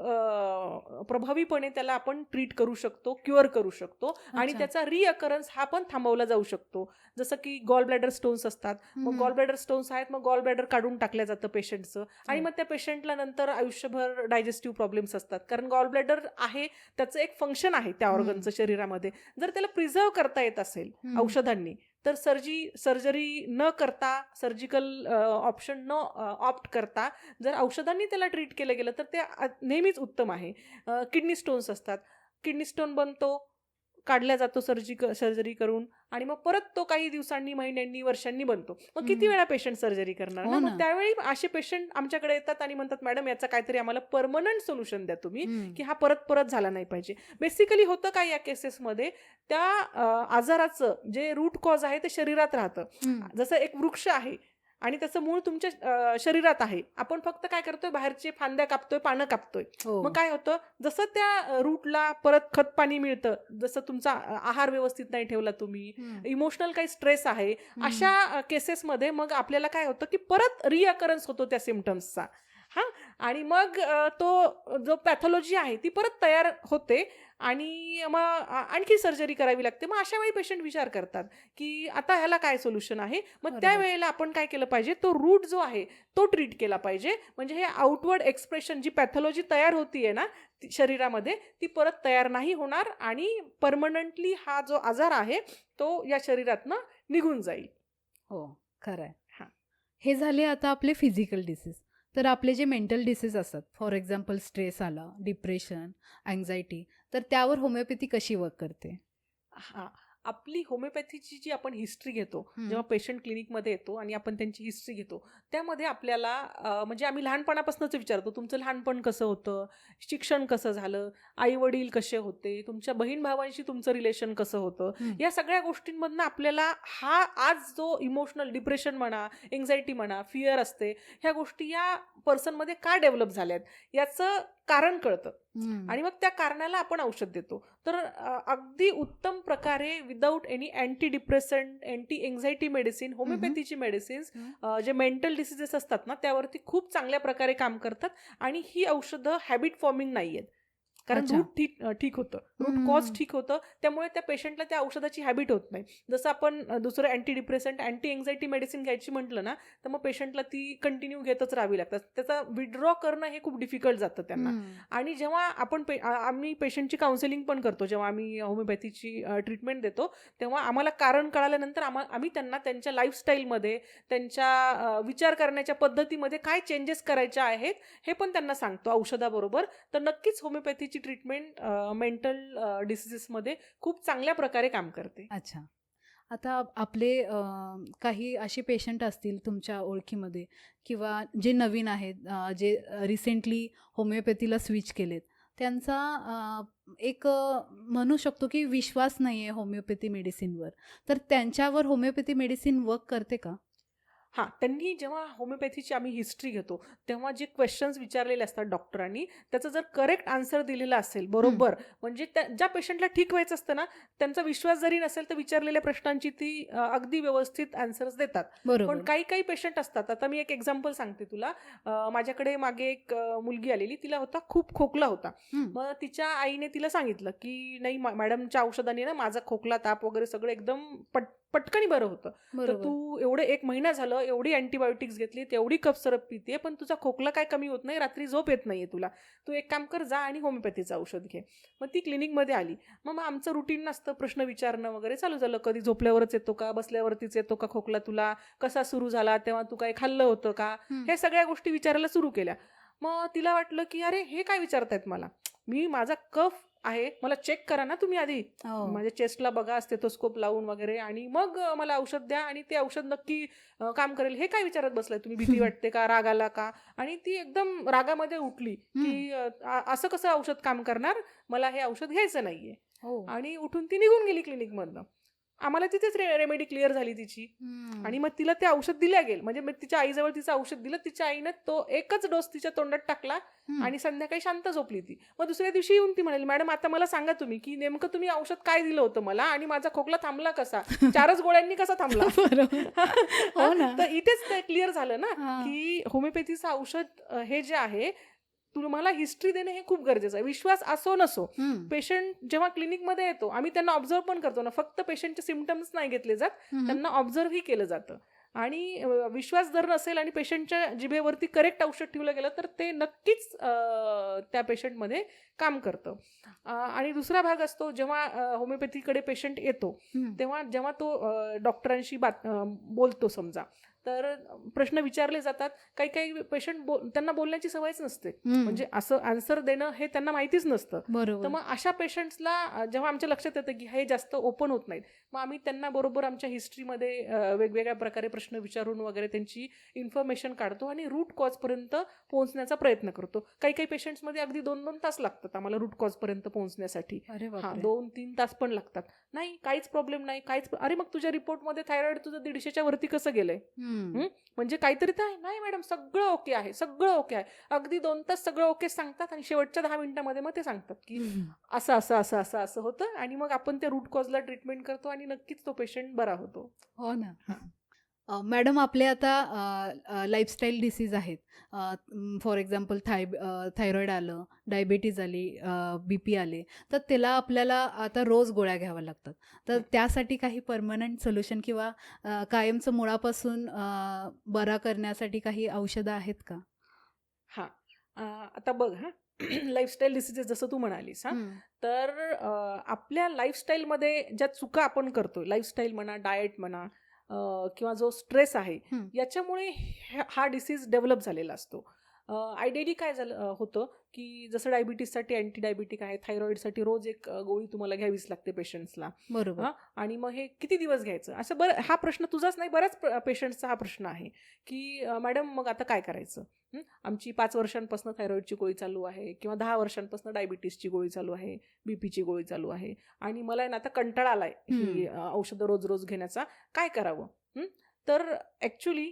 प्रभावीपणे त्याला आपण ट्रीट करू शकतो, क्युअर करू शकतो आणि अच्छा. त्याचा रिअकरन्स हा पण थांबवला जाऊ शकतो. जसं की गॉल ब्लॅडर स्टोन्स असतात, मग गॉल ब्लॅडर स्टोन्स आहेत, मग गॉल ब्लॅडर काढून टाकल्या जातं पेशंटचं आणि मग त्या पेशंटला नंतर आयुष्यभर डायजेस्टिव्ह प्रॉब्लेम्स असतात. कारण गॉल ब्लॅडर आहे, त्याचं एक फंक्शन आहे त्या ऑर्गनचं शरीरामध्ये. जर त्याला प्रिझर्व करता येत असेल औषधांनी, तर सर्जरी न करता, सर्जिकल ऑप्शन न ऑप्ट करता जर औषधांनी त्याला ट्रीट केलं गेलं तर ते नेहमीच उत्तम आहे. किडनी स्टोन्स असतात, किडनी स्टोन बनतो, काढला जातो सर्जरी करून आणि मग परत तो काही दिवसांनी, महिन्यांनी, वर्षांनी बनतो. मग किती वेळा पेशंट सर्जरी करणार ना? मग त्यावेळी असे पेशंट आमच्याकडे येतात आणि म्हणतात, मॅडम याचा काहीतरी आम्हाला परमनंट सोल्युशन द्या तुम्ही, की हा परत झाला नाही पाहिजे. बेसिकली होतं काय या केसेसमध्ये, त्या आजाराचं जे रूट कॉज आहे ते शरीरात राहतं. जसं एक वृक्ष आहे आणि त्याचं मूळ तुमच्या शरीरात आहे. आपण फक्त काय करतोय, बाहेरचे फांद्या कापतोय, पानं कापतोय. मग काय होतं, जसं त्या रूटला परत खत पाणी मिळतं, जसं तुमचा आहार व्यवस्थित नाही ठेवला तुम्ही, इमोशनल काही स्ट्रेस आहे, अशा केसेसमध्ये मग आपल्याला काय होतं की परत रिअकरन्स होतो त्या सिम्पटम्सचा. आणि मग तो जो पॅथॉलॉजी आहे ती परत तयार होते आणि मग आणखी सर्जरी करावी लागते. मग अशा वेळी पेशंट विचार करतात की आता ह्याला काय सोल्युशन आहे. मग त्यावेळेला आपण काय केलं पाहिजे, तो रूट जो आहे तो ट्रीट केला पाहिजे. म्हणजे हे आउटवर्ड एक्सप्रेशन, जी पॅथॉलॉजी तयार होतीये ना शरीरामध्ये, ती परत तयार नाही होणार आणि परमनंटली हा जो आजार आहे तो या शरीरातनं निघून जाईल. हो, खरंय. हां. हे झाले आता आपले फिजिकल डिसीज. तर आपले जे मेंटल डिसीज असतात, फॉर एक्झाम्पल स्ट्रेस आला, डिप्रेशन, अँझायटी, तर त्यावर होमिओपॅथी कशी वर्क करते? हां. आपली होमिओपॅथीची जी आपण हिस्ट्री घेतो, जेव्हा पेशंट क्लिनिकमध्ये येतो आणि आपण त्यांची हिस्ट्री घेतो, त्यामध्ये आपल्याला म्हणजे आम्ही लहानपणापासूनच विचारतो, तुमचं लहानपण कसं होतं, शिक्षण कसं झालं, आई-वडील कसे होते, तुमच्या बहीण-भावांशी तुमचं रिलेशन कसं होतं. या सगळ्या गोष्टींमधनं आपल्याला हा आज जो इमोशनल डिप्रेशन म्हणा, एन्झायटी म्हणा, फिअर असते, ह्या गोष्टी या पर्सनमध्ये का डेव्हलप झाल्यात याचं कारण कळतं आणि मग त्या कारणाला आपण औषध देतो. तर अगदी उत्तम प्रकारे without any anti depressant, anti anxiety medicine, होमिओपॅथीची मेडिसिन्स जे मेंटल डिसीजेस असतात ना त्यावरती खूप चांगल्या प्रकारे काम करतात आणि ही औषधं हॅबिट फॉर्मिंग नाही आहेत. कारण रूट ठीक होतं, रूट कॉज ठीक होतं, त्यामुळे त्या पेशंटला त्या औषधाची हॅबिट होत नाही. जसं आपण दुसरं anti depressant, anti anxiety medicine घ्यायची म्हटलं ना, तर मग पेशंटला ती कंटिन्यू घेतच राहावी लागतात. त्याचा विड्रॉ करणं हे खूप डिफिकल्ट जातं त्यांना. आणि जेव्हा आपण आम्ही पेशंटची काउन्सिलिंग पण करतो, जेव्हा आम्ही होमिओपॅथीची ट्रीटमेंट देतो, तेव्हा आम्हाला कारण कळाल्यानंतर आम्ही त्यांना त्यांच्या लाईफस्टाईलमध्ये, त्यांच्या विचार करण्याच्या पद्धतीमध्ये काय चेंजेस करायचे आहेत हे पण त्यांना सांगतो औषधाबरोबर. तर नक्कीच होमिओपॅथीची ट्रीटमेंट मेंटल डिसीजेसमध्ये खूप चांगल्या प्रकारे काम करते. अच्छा. आता आपले काही असे पेशंट असतील तुमच्या ओळखीमध्ये किंवा जे नवीन आहेत, जे रिसेंटली होमिओपॅथीला स्विच केलेत, त्यांचा एक म्हणू शकतो की विश्वास नाही आहे होमिओपॅथी मेडिसिनवर. तर त्यांच्यावर होमिओपॅथी मेडिसिन वर्क करते का? हां, त्यांनी जेव्हा होमिओपॅथीची आम्ही हिस्ट्री घेतो, तेव्हा जे क्वेश्चन्स विचारलेले असतात डॉक्टरांनी, त्याचं जर करेक्ट आन्सर दिलेला असेल बरोबर, म्हणजे ज्या पेशंटला ठीक व्हायचं असतं ना, त्यांचा विश्वास जरी नसेल तर विचारलेल्या प्रश्नांची ती अगदी व्यवस्थित आन्सर्स देतात. पण बरोबर. काही पेशंट असतात, आता मी एक एक्झाम्पल सांगते तुला. माझ्याकडे मागे एक मुलगी आलेली, तिला खूप खोकला होता. मग तिच्या आईने तिला सांगितलं की नाही मॅडमच्या औषधाने ना माझा खोकला, ताप वगैरे सगळं एकदम पटकनी बरं होतं. तर तू एवढे 1 महिना झालं एवढी अँटीबायोटिक्स घेतली, एवढी कफ सिरप पितेय, पण तुझा खोकला काय कमी होत नाही, रात्री झोप येत नाहीये तुला. तू एक काम कर, जा आणि होमिओपॅथीचं औषध घे. मग ती क्लिनिकमध्ये आली. मग आमचं रुटीन नसतं, प्रश्न विचारणं वगैरे चालू झालं. कधी झोपल्यावरच येतो का, बसल्यावरतीच येतो का खोकला तुला, कसा सुरू झाला, तेव्हा तू काही खाल्लं होतं का, हे सगळ्या गोष्टी विचारायला सुरू केल्या. मग तिला वाटलं की अरे हे काय विचारतायत मला, माझा कफ आहे, मला चेक करा ना तुम्ही आधी, माझ्या चेस्टला बघा स्टेथोस्कोप लावून वगैरे, आणि मग मला औषध द्या आणि ते औषध नक्की काम करेल. हे काय विचारत बसलाय तुम्ही, भीती वाटते का, राग आला का? आणि ती एकदम रागामध्ये उठली की असं कसं औषध काम करणार, मला हे औषध घ्यायचं नाहीये. आणि उठून ती निघून गेली क्लिनिकमधनं. आम्हाला तिथेच रेमेडी क्लिअर झाली तिची. हम्म. आणि मग तिला ते औषध दिल्या गेलं, म्हणजे मग तिच्या आईजवळ तिचं औषध दिलं, तिच्या आईनं तो एकच डोस तिच्या तोंडात टाकला हम्म. आणि संध्याकाळी शांत झोपली ती. मग दुसऱ्या दिवशी येऊन ती म्हणाली, मॅडम आता मला सांगा तुम्ही की नेमकं तुम्ही औषध काय दिलं होतं मला आणि माझा खोकला थांबला कसा, 4च गोळ्यांनी कसा थांबला. बरोबर. हो ना. तर इथेच ते क्लिअर झालं ना हा. की होमिओपॅथीचं औषध हे जे आहे तुम्हाला हिस्ट्री देणे हे खूप गरजेचं आहे. विश्वास असो नसो, हम्म. पेशंट जेव्हा क्लिनिकमध्ये येतो आम्ही त्यांना ऑब्झर्व पण करतो ना, फक्त पेशंटचे सिम्पटम्स नाही घेतले जात, हम्म. त्यांना ऑब्झर्वही केलं जातं. आणि विश्वास जर नसेल आणि पेशंटच्या जिभेवरती करेक्ट औषध ठेवलं गेलं तर ते नक्कीच त्या पेशंटमध्ये काम करतं. आणि दुसरा भाग असतो जेव्हा होमिओपॅथीकडे पेशंट येतो हम्म. तेव्हा जेव्हा तो डॉक्टरांशी बोलतो समजा, तर प्रश्न विचारले जातात. काही काही पेशंट त्यांना बोलण्याची सवयच नसते, हम्म. म्हणजे असं आन्सर देणं हे त्यांना माहितीच नसतं. तर बरोबर. मग अशा पेशंट्सला जेव्हा आमच्या लक्षात येतं की हे जास्त ओपन होत नाहीत, मग आम्ही त्यांना बरोबर आमच्या हिस्ट्रीमध्ये वेगवेगळ्या प्रकारे प्रश्न विचारून वगैरे त्यांची इन्फॉर्मेशन काढतो आणि रूट कॉजपर्यंत पोहोचण्याचा प्रयत्न करतो. काही काही पेशंट्समध्ये अगदी 2-2 तास लागतात आम्हाला रूट कॉजपर्यंत पोहोचण्यासाठी. अरे हां, बापरे. 2-3 तास पण लागतात. नाही काहीच प्रॉब्लेम नाही, अरे मग तुझ्या रिपोर्टमध्ये थायरॉइड तुझं 150च्या वरती कसं गेलंय? हम्म. म्हणजे काहीतरी तर आहे. नाही मॅडम सगळं ओके आहे, सगळं ओके आहे. अगदी 2 तास सगळं ओके सांगतात आणि शेवटच्या 10 मिनिटांमध्ये मग ते सांगतात की हम्म. असं असं असं असं असं होतं आणि मग आपण त्या रूट कॉजला ट्रीटमेंट करतो आणि नक्कीच तो पेशंट बरा होतो. हो ना. मॅडम आपले आता लाईफस्टाईल डिसीज आहेत. फॉर एक्झाम्पल थायरॉईड आलं, डायबिटीज आली, बी पी आले, तर त्याला आपल्याला आता रोज गोळ्या घ्याव्या लागतात. तर त्यासाठी काही परमनंट सोल्युशन किंवा कायमचं मुळापासून बरा करण्यासाठी काही औषधं आहेत का? हां, आता बघ हां, लाईफस्टाईल डिसीजेस जसं तू म्हणालीस हां, तर आपल्या लाईफस्टाईलमध्ये ज्या चुका आपण करतो, लाईफस्टाईल म्हणा, डाएट म्हणा, किंवा जो स्ट्रेस आहे याच्यामुळे हा डिसीज डेव्हलप झालेला असतो. आयडियली काय झालं होतं की जसं डायबिटीजसाठी अँटी डायबिटिक आहे, थायरॉइडसाठी रोज एक गोळी तुम्हाला घ्यावीच लागते पेशंट्सला. बरोबर. हां, आणि मग हे किती दिवस घ्यायचं असं, बरं हा प्रश्न तुझाच नाही, बऱ्याच पेशंट्सचा हा प्रश्न आहे की मॅडम मग आता काय करायचं? आमची 5 वर्षांपासून थायरॉइडची गोळी चालू आहे किंवा 10 वर्षांपासून डायबिटीसची गोळी चालू आहे, बीपीची गोळी चालू आहे आणि मला आहे ना आता कंटाळा आलाय ही औषधं रोज रोज घेण्याचा, काय करावं? तर ॲक्च्युली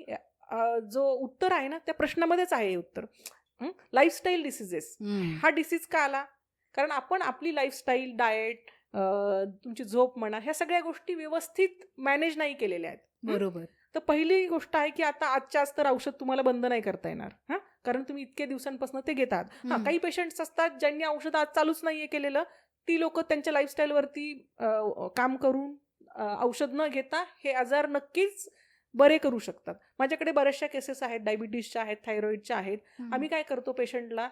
जो उत्तर आहे ना त्या प्रश्नामध्येच आहे हे उत्तर. लाईफस्टाईल डिसीजेस हा डिसीज का आला? कारण आपण आपली लाईफस्टाईल, डाएट, तुमची झोप म्हणा, ह्या सगळ्या गोष्टी व्यवस्थित मॅनेज नाही केलेल्या आहेत. बरोबर. तर पहिली गोष्ट आहे की आता आजच्या आज तर औषध तुम्हाला बंद नाही करता येणार, हां, कारण तुम्ही इतक्या दिवसांपासून ते घेतात. हां, काही पेशंट्स असतात ज्यांनी औषध आज चालूच नाहीये केलेलं, ती लोक त्यांच्या लाईफस्टाईलवरती काम करून औषध न घेता हे आजार नक्कीच बरे करू शकतात. माझ्याकडे बऱ्याचशा केसेस आहेत, डायबिटीसच्या आहेत, थायरॉइडच्या आहेत. आम्ही काय करतो, पेशंटला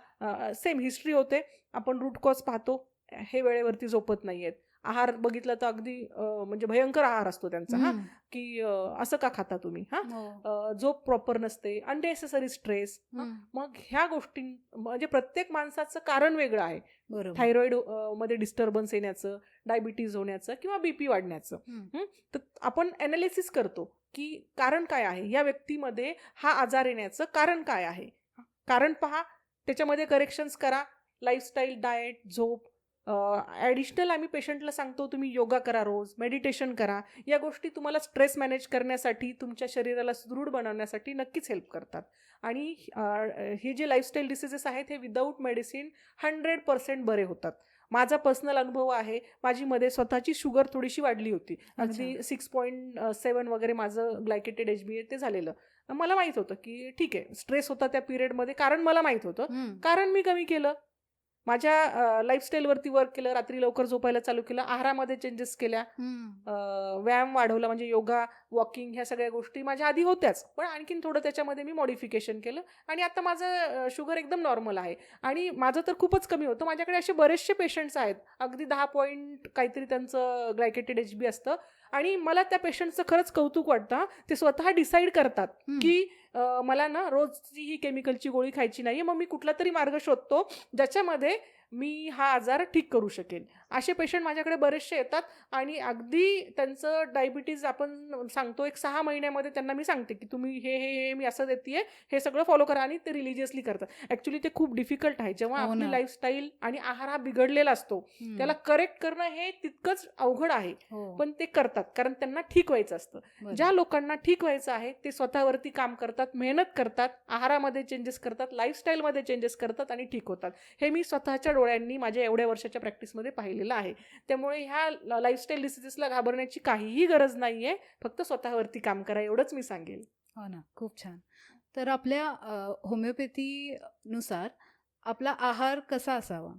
सेम हिस्ट्री होते, आपण रूट कॉज पाहतो, हे वेळेवरती झोपत नाहीयेत, आहार बघितला तर अगदी म्हणजे भयंकर आहार असतो त्यांचा, हां, की असं का खाता तुम्ही, हां, झोप प्रॉपर नसते, अननेसेसरी स्ट्रेस. मग ह्या गोष्टी म्हणजे प्रत्येक माणसाचं कारण वेगळं आहे. थायरॉइड मध्ये डिस्टर्बन्स येण्याचं, डायबिटीज होण्याचं किंवा बीपी वाढण्याचं. तर आपण ॲनालिसिस करतो की कारण काय आहे या व्यक्तीमध्ये, हा आजार येण्याचं कारण काय आहे. कारण पहा, त्याच्यामध्ये करेक्शन्स करा, लाईफस्टाईल, डाएट, झोप. ॲडिशनल आम्ही पेशंटला सांगतो तुम्ही योगा करा, रोज मेडिटेशन करा. या गोष्टी तुम्हाला स्ट्रेस मॅनेज करण्यासाठी, तुमच्या शरीराला सुदृढ बनवण्यासाठी नक्कीच हेल्प करतात. आणि हे जे लाईफस्टाईल डिसीजेस आहेत हे विदाऊट मेडिसिन 100% बरे होतात. माझा पर्सनल अनुभव आहे, माझी मध्ये स्वतःची शुगर थोडीशी वाढली होती, अगदी 6.7 वगैरे माझं ग्लायकेटेड HbA ते झालेलं. मला माहीत होतं की ठीक आहे, स्ट्रेस होता त्या पिरियडमध्ये, कारण मला माहीत होतं, कारण मी कमी केलं, माझ्या लाईफस्टाईलवरती वर्क केलं, रात्री लवकर झोपायला चालू केलं, आहारामध्ये चेंजेस केल्या, व्यायाम वाढवला, म्हणजे योगा, वॉकिंग, ह्या सगळ्या गोष्टी माझ्या आधी होत्याच, पण आणखीन थोडं त्याच्यामध्ये मी मॉडिफिकेशन केलं आणि आता माझं शुगर एकदम नॉर्मल आहे. आणि माझं तर खूपच कमी होतं. माझ्याकडे असे बरेचसे पेशंट्स आहेत, अगदी 10 पॉईंट काहीतरी त्यांचं ग्लायकेटेड HbA असतं आणि मला त्या पेशंटचं खरंच कौतुक वाटतं. ते स्वतः डिसाईड करतात की मला ना रोजची ही केमिकलची गोळी खायची नाही, मग मी कुठला तरी मार्ग शोधतो ज्याच्यामध्ये मी हा आजार ठीक करू शकेन. असे पेशंट माझ्याकडे बरेचसे येतात आणि अगदी त्यांचं डायबिटीज आपण सांगतो एक 6 महिन्यामध्ये त्यांना मी सांगते की तुम्ही हे मी असं देते हे सगळं फॉलो करा आणि ते रिलिजियसली करतात. ॲक्च्युली ते खूप डिफिकल्ट आहे. जेव्हा हो आपली ना. लाईफस्टाईल आणि आहार हा बिघडलेला असतो त्याला करेक्ट करणं हे तितकंच अवघड आहे. हो, पण ते करतात कारण त्यांना ठीक व्हायचं असतं. बरोबर. ज्या लोकांना ठीक व्हायचं आहे ते स्वतःवरती काम करतात, मेहनत करतात, आहारामध्ये चेंजेस करतात, लाईफस्टाईलमध्ये चेंजेस करतात आणि ठीक होतात. हे मी स्वतःच्या डोळ्यांनी माझ्या एवढ्या वर्षाच्या प्रॅक्टिसमध्ये पाहिलेलं आहे. त्यामुळे ह्या लाईफस्टाईल डिसिजेसला घाबरण्याची काहीही गरज नाही आहे. फक्त स्वतःवरती काम करा एवढंच मी सांगेल. हो ना, खूप छान. तर आपल्या होमिओपॅथीनुसार आपला आहार कसा असावा?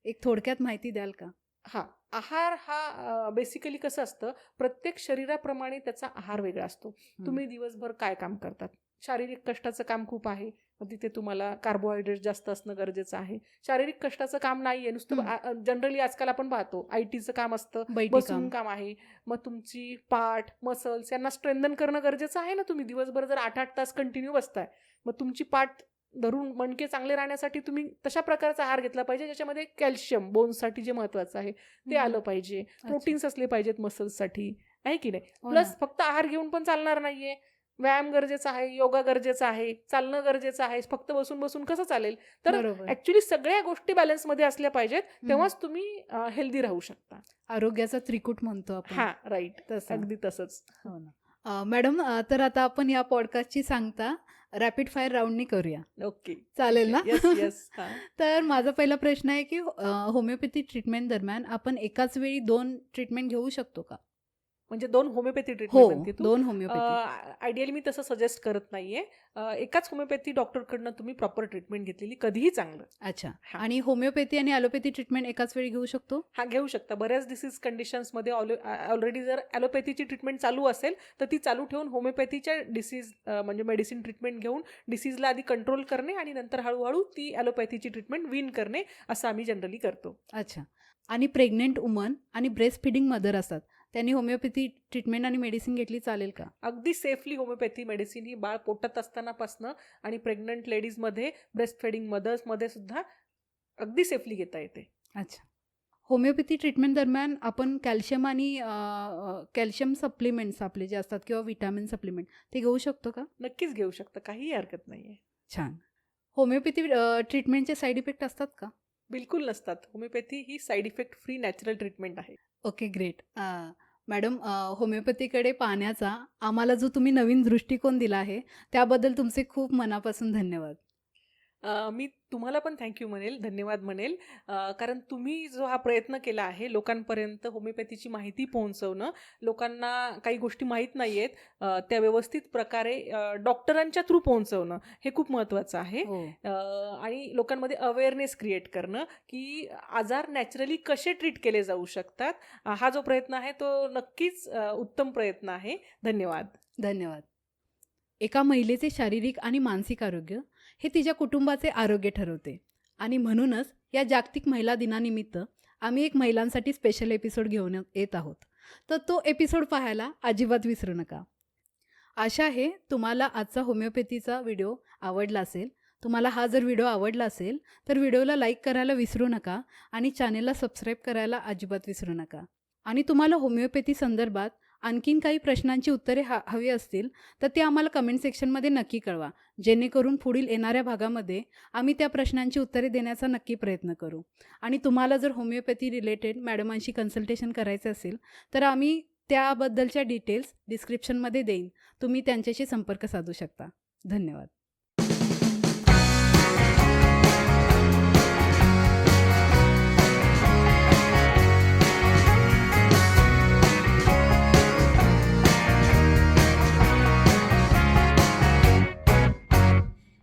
एक थोडक्यात माहिती द्याल का? हां, आहार हा बेसिकली कसं असतं, प्रत्येक शरीराप्रमाणे त्याचा आहार वेगळा असतो. तुम्ही दिवसभर काय काम करतात? शारीरिक कष्टाचं काम खूप आहे, मग तिथे तुम्हाला कार्बोहायड्रेट जास्त असणं गरजेचं आहे. शारीरिक कष्टाचं काम नाहीये, नुसतं जनरली आजकाल आपण पाहतो आयटीचं काम असतं, बैठी बसून काम. काम आहे. मग तुमची पाठ, मसल्स यांना स्ट्रेंथन करणं गरजेचं आहे ना. तुम्ही दिवसभर जर 8-8 तास कंटिन्यू बसताय, मग तुमची पाठ धरून मणके चांगले राहण्यासाठी तुम्ही तशा प्रकारचा आहार घेतला पाहिजे ज्याच्यामध्ये कॅल्शियम बोन्ससाठी जे महत्वाचं आहे ते आलं पाहिजे. प्रोटीन्स असले पाहिजेत मसल्ससाठी, आहे की नाही. हो ना. प्लस फक्त आहार घेऊन पण चालणार नाहीये. व्यायाम गरजेचा आहे, योगा गरजेचा आहे, चालणं गरजेचं आहे. फक्त बसून बसून कसं चालेल? तर बरोबर. ऍक्च्युली सगळ्या गोष्टी बॅलन्समध्ये असल्या पाहिजेत, तेव्हाच तुम्ही हेल्दी राहू शकता. आरोग्याचा त्रिकूट म्हणतो आपण. हा, राईट, तसं. अगदी तसंच. हो ना. मॅडम, तर आता आपण या पॉडकास्टची सांगता रॅपिड फायर राऊंडनी करूया. ओके, चालेल ना? Yes yes. तर माझा पहिला प्रश्न आहे की होमिओपॅथी ट्रीटमेंट दरम्यान आपण एकाच वेळी 2 ट्रीटमेंट घेऊ शकतो का? म्हणजे 2 होमिओपॅथी हो, ट्रीटमेंट म्हणते तू? 2 होमिओपॅथी. आयडियली मी तसं सजेस्ट करत नाहीये. एकाच होमिओपॅथी डॉक्टरकडनं तुम्ही प्रॉपर ट्रीटमेंट घेतलेली कधीही चांगलं. अच्छा. हां. आणि होमिओपॅथी आणि ॲलोपॅथी ट्रीटमेंट एकाच वेळी घेऊ शकतो? हा, घेऊ शकता. बऱ्याच डिसीज कंडिशन्समध्ये ऑलरेडी जर ॲलोपॅथीची ट्रीटमेंट चालू असेल तर ती चालू ठेवून होमिओपॅथीच्या डिसीज म्हणजे मेडिसिन ट्रीटमेंट घेऊन डिसीजला आधी कंट्रोल करणे आणि नंतर हळूहळू ती ॲलोपॅथीची ट्रीटमेंट विन करणे असं आम्ही जनरली करतो. अच्छा. आणि प्रेग्नेंट वुमन आणि ब्रेस्ट फिडिंग मदर असतात, त्यांनी होमिओपॅथी ट्रीटमेंट आणि मेडिसिन घेतली चालेल का? अगदी सेफली होमिओपॅथी मेडिसिन ही बाळ पोटात असतानापासनं आणि प्रेग्नंट लेडीजमध्ये, ब्रेस्ट फेडिंग मदर्समध्ये सुद्धा अगदी सेफली घेता येते. अच्छा. होमिओपॅथी ट्रीटमेंट दरम्यान आपण कॅल्शियम आणि कॅल्शियम सप्लिमेंट्स आपले जे असतात किंवा विटॅमिन सप्लिमेंट ते घेऊ शकतो का? नक्कीच घेऊ शकता, काहीही हरकत नाहीये. छान. होमिओपॅथी ट्रीटमेंटचे साईड इफेक्ट असतात का? बिलकुल नसतात. होमिओपॅथी ही side effect free natural treatment आहे. Okay, great. मॅडम, होमिओपॅथीकडे पाहण्याचा आम्हाला जो तुम्ही नवीन दृष्टिकोन दिला आहे त्याबद्दल तुमचे खूप मनापासून धन्यवाद. मी तुम्हाला पण थँक्यू म्हणेल, धन्यवाद म्हणेल. कारण तुम्ही जो हा प्रयत्न केला आहे लोकांपर्यंत होमिओपॅथीची माहिती पोहोचवणं, लोकांना काही गोष्टी माहीत नाही आहेत त्या व्यवस्थित प्रकारे डॉक्टरांच्या थ्रू पोहोचवणं हे खूप महत्त्वाचं आहे. हो. आणि लोकांमध्ये अवेअरनेस क्रिएट करणं की आजार नॅचरली कसे ट्रीट केले जाऊ शकतात. हा जो प्रयत्न आहे तो नक्कीच उत्तम प्रयत्न आहे. धन्यवाद. धन्यवाद. एका महिलेचे शारीरिक आणि मानसिक आरोग्य हे तिच्या कुटुंबाचे आरोग्य ठरवते आणि म्हणूनच या जागतिक महिला दिनानिमित्त आम्ही एक महिलांसाठी स्पेशल एपिसोड घेऊन येत आहोत. तर तो एपिसोड पाहायला अजिबात विसरू नका. आशा आहे तुम्हाला आजचा होमिओपॅथीचा व्हिडिओ आवडला असेल. तुम्हाला हा जर व्हिडिओ आवडला असेल तर व्हिडिओला लाईक करायला विसरू नका आणि चॅनेलला सबस्क्राईब करायला अजिबात विसरू नका. आणि तुम्हाला होमिओपॅथी संदर्भात आणखीन काही प्रश्नांची उत्तरे हवी असतील तर ते आम्हाला कमेंट सेक्शनमध्ये नक्की कळवा, जेणेकरून पुढील येणाऱ्या भागामध्ये आम्ही त्या प्रश्नांची उत्तरे देण्याचा नक्की प्रयत्न करू. आणि तुम्हाला जर होमिओपॅथी रिलेटेड मॅडमांशी कन्सल्टेशन करायचं असेल तर आम्ही त्याबद्दलच्या डिटेल्स डिस्क्रिप्शनमध्ये देईन. तुम्ही त्यांच्याशी संपर्क साधू शकता. धन्यवाद.